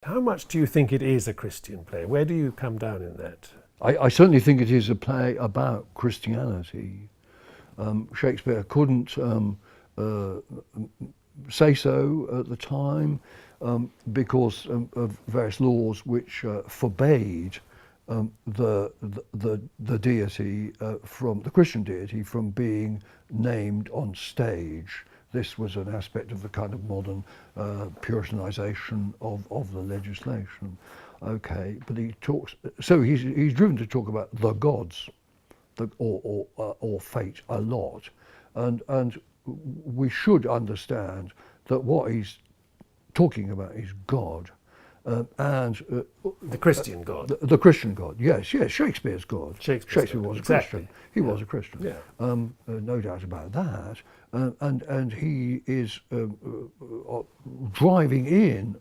How much do you think it is a Christian play? Where do you come down in that? I certainly think it is a play about Christianity. Shakespeare couldn't say so at the time because of various laws which forbade the deity from the Christian deity from being named on stage. This was an aspect of the kind of modern Puritanisation of the legislation. Okay, but he talks. So he's driven to talk about the gods, or fate a lot, and we should understand that what he's talking about is God, and The Christian God. the Christian God. Yes, Shakespeare's God. Shakespeare was exactly. a Christian. He was a Christian. Yeah. No doubt about that. And he is driving in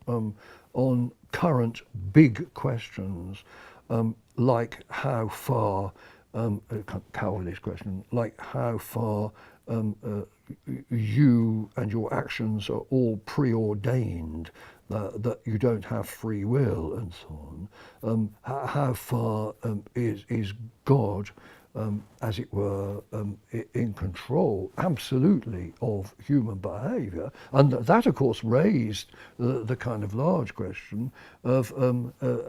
on current big questions, like how far, Cowley's question, like how far you and your actions are all preordained, that you don't have free will and so on. How far is God, as it were, in control, absolutely, of human behaviour? And that, of course, raised the kind of large question of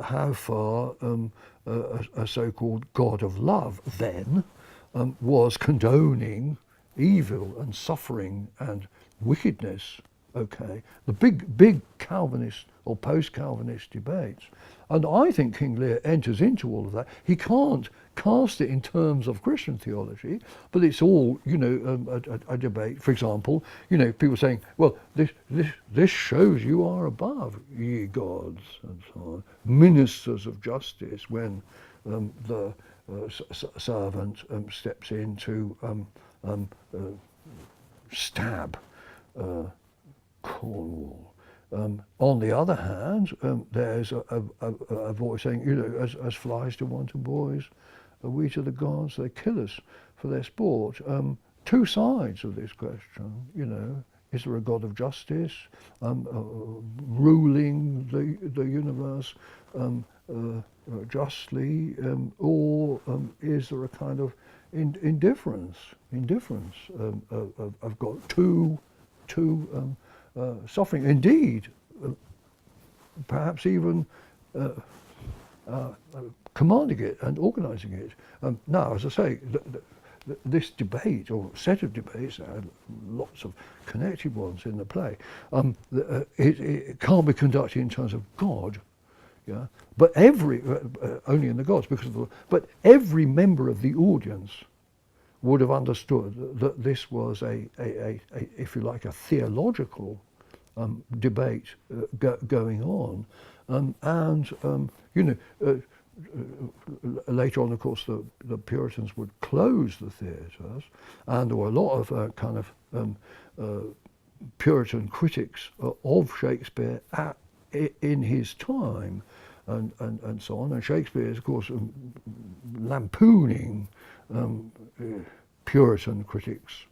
how far a so-called God of love then was condoning evil and suffering and wickedness. Okay, the big Calvinist or post-Calvinist debates, and I think King Lear enters into all of that. He can't cast it in terms of Christian theology, but it's all, a debate. For example, people saying, well, this shows you are above, ye gods, and so on, ministers of justice, when the servant steps in to stab Cornwall. On the other hand, there's a voice saying, as flies to wanton boys, are we to the gods, they kill us for their sport. Two sides of this question, is there a God of justice ruling the universe justly, or is there a kind of indifference? I've got two suffering, indeed, perhaps even commanding it and organising it. Now, as I say, this debate, or set of debates, lots of connected ones in the play, it can't be conducted in terms of God, yeah, but only in the gods, but every member of the audience would have understood that this was a if you like, a theological debate going on, later on, of course, the Puritans would close the theatres, and there were a lot of kind of Puritan critics of Shakespeare in his time, and so on. And Shakespeare is, of course, lampooning Puritan critics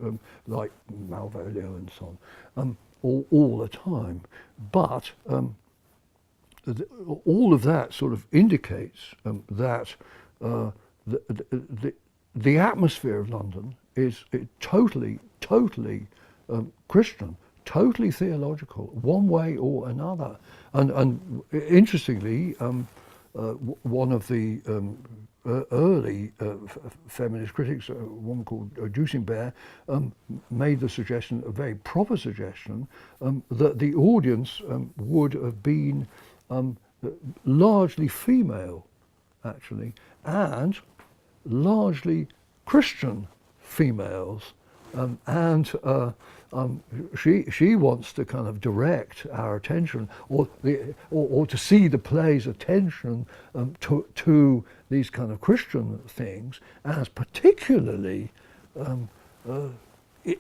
like Malvolio and so on, all the time. But all of that sort of indicates that the atmosphere of London is totally Christian, totally theological, one way or another. And interestingly, one of the early feminist critics, a woman called Duesenbeer, made the suggestion, a very proper suggestion, that the audience would have been largely female, actually, and largely Christian females. She wants to kind of direct our attention, or to see the play's attention to these kind of Christian things as particularly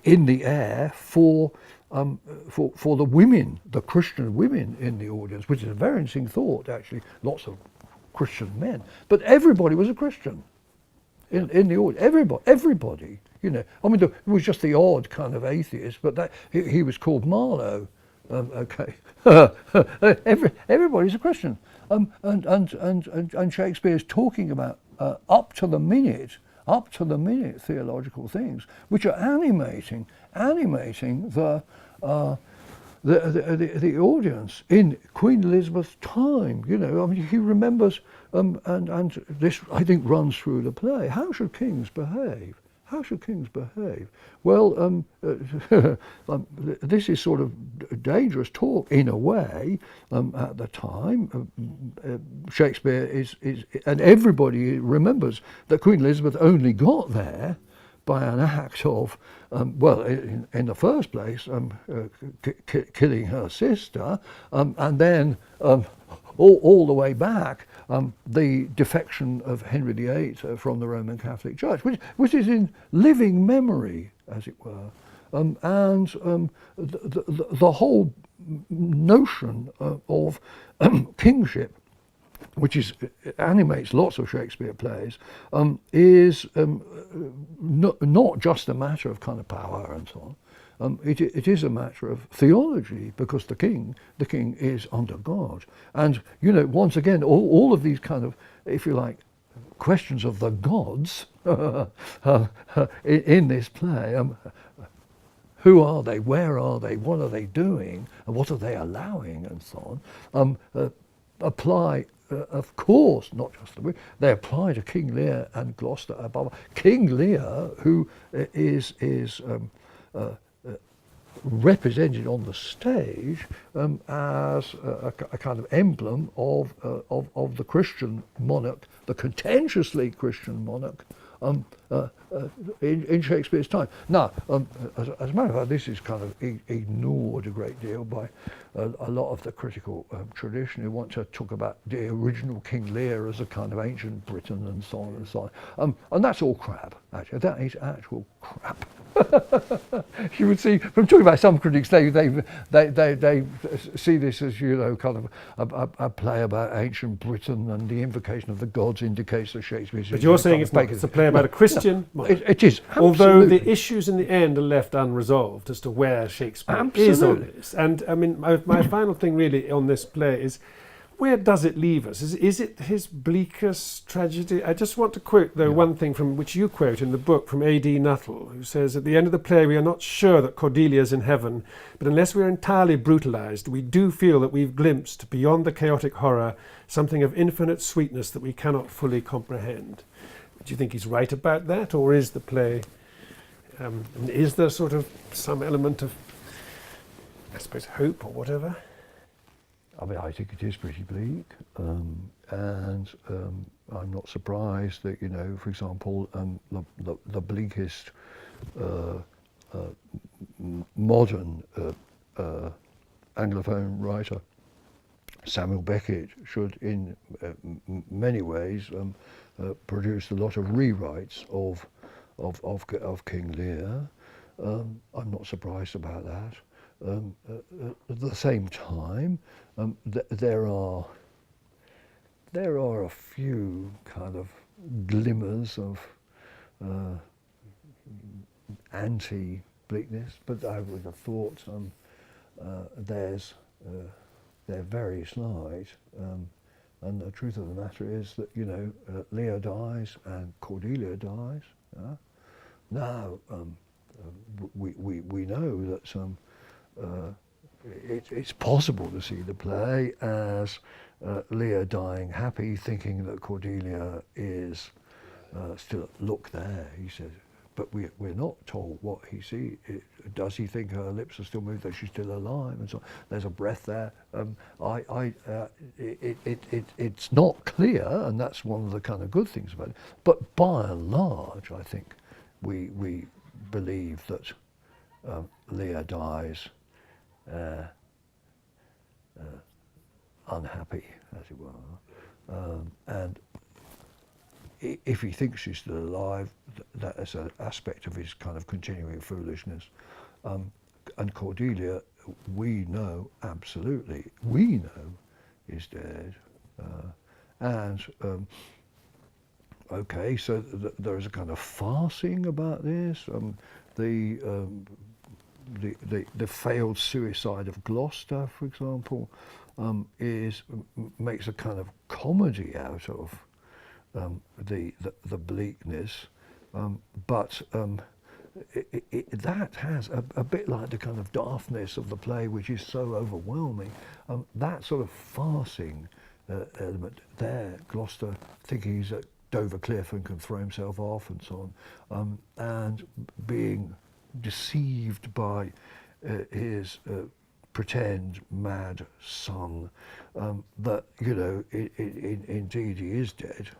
in the air for the women, the Christian women in the audience, which is a very interesting thought, actually. Lots of Christian men, but everybody was a Christian in the audience. Everybody. I mean, it was just the odd kind of atheist, but that he was called Marlowe, Okay, everybody's a Christian, and Shakespeare's talking about up to the minute theological things, which are animating the audience in Queen Elizabeth's time. You know, I mean, he remembers, and this I think runs through the play. How should kings behave? How should kings behave? Well, this is sort of dangerous talk in a way at the time. Shakespeare is, and everybody remembers that Queen Elizabeth only got there by an act of, well, in the first place, killing her sister, and then all the way back, the defection of Henry VIII from the Roman Catholic Church, which is in living memory, as it were, and the whole notion of kingship, which animates lots of Shakespeare plays, is not just a matter of kind of power and so on. It is a matter of theology, because the king is under God. And, you know, once again, all of these kind of, if you like, questions of the gods in this play, who are they, where are they, what are they doing, and what are they allowing, and so on, apply, of course, not just they apply to King Lear and Gloucester above. King Lear, who is represented on the stage as a kind of emblem of the Christian monarch, the contentiously Christian monarch in Shakespeare's time. Now, as a matter of fact, this is kind of ignored a great deal by a lot of the critical tradition who want to talk about the original King Lear as a kind of ancient Britain and so on and so on. And that's all crap, actually. That is actual crap. You would see from talking about some critics, they see this as, you know, kind of a play about ancient Britain, and the invocation of the gods indicates that Shakespeare. But you're saying it's not. It's a play about a Christian. No, it is. Absolutely. Although the issues in the end are left unresolved as to where Shakespeare is on this. And I mean, my final thing really on this play is, where does it leave us? Is it his bleakest tragedy? I just want to quote, though, one thing from which you quote in the book from A.D. Nuttall, who says, at the end of the play, we are not sure that Cordelia is in heaven, but unless we are entirely brutalized, we do feel that we've glimpsed, beyond the chaotic horror, something of infinite sweetness that we cannot fully comprehend. Do you think he's right about that, or is the play, is there sort of some element of, I suppose, hope or whatever? I mean, I think it is pretty bleak, and I'm not surprised that, you know, for example, the bleakest modern Anglophone writer, Samuel Beckett, should in many ways produce a lot of rewrites of King Lear. I'm not surprised about that. At the same time, there are a few kind of glimmers of anti-bleakness, but I would have thought they're very slight. And the truth of the matter is that, you know, Lear dies and Cordelia dies. Now we know that it's possible to see the play as Lear dying happy, thinking that Cordelia is still, look there, he says, but we're not told what he sees. Does he think her lips are still moving, that she's still alive, and so on. There's a breath there. It's not clear, and that's one of the kind of good things about it. But by and large, I think we believe that Lear dies unhappy, as it were, and if he thinks she's still alive, that is an aspect of his kind of continuing foolishness. And Cordelia, we know absolutely, is dead. Okay, so there is a kind of farcing about this. the failed suicide of Gloucester, for example, makes a kind of comedy out of the bleakness, but that has a bit like the kind of daftness of the play, which is so overwhelming. That sort of farcing element there, Gloucester thinking he's at Dover Cliff and can throw himself off and so on, and being deceived by his pretend mad son, that indeed he is dead.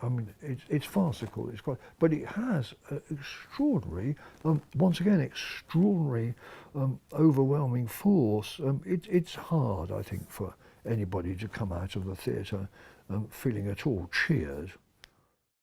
I mean, it's farcical. It's quite, but it has extraordinary, once again, extraordinary, overwhelming force. It's hard, I think, for anybody to come out of the theatre feeling at all cheered.